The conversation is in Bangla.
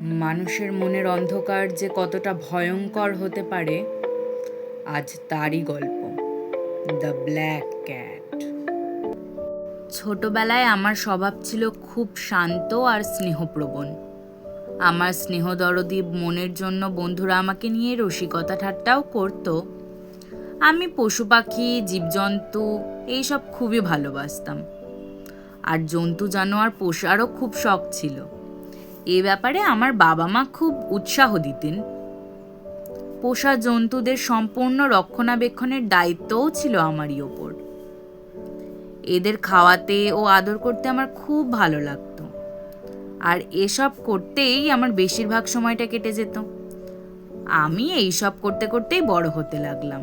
মানুষের মনের অন্ধকার যে কতটা ভয়ঙ্কর হতে পারে, আজ তারই গল্প, দ্য ব্ল্যাক ক্যাট। ছোটবেলায় আমার স্বভাব ছিল খুব শান্ত আর স্নেহপ্রবণ। আমার স্নেহদরদী মনের জন্য বন্ধুরা আমাকে নিয়ে রসিকতা ঠাট্টাও করত। আমি পশু পাখি, জীবজন্তু এইসব খুবই ভালোবাসতাম, আর জন্তু জানোয়ার পোষারও খুব শখ ছিল। এ ব্যাপারে আমার বাবা মা খুব উৎসাহ দিতেন। পোষা জন্তুদের সম্পূর্ণ রক্ষণাবেক্ষণের দায়িত্বও ছিল আমারই ওপর। এদের খাওয়াতে ও আদর করতে আমার খুব ভালো লাগতো, আর এসব করতেই আমার বেশিরভাগ সময়টা কেটে যেত। আমি এইসব করতে করতেই বড় হতে লাগলাম।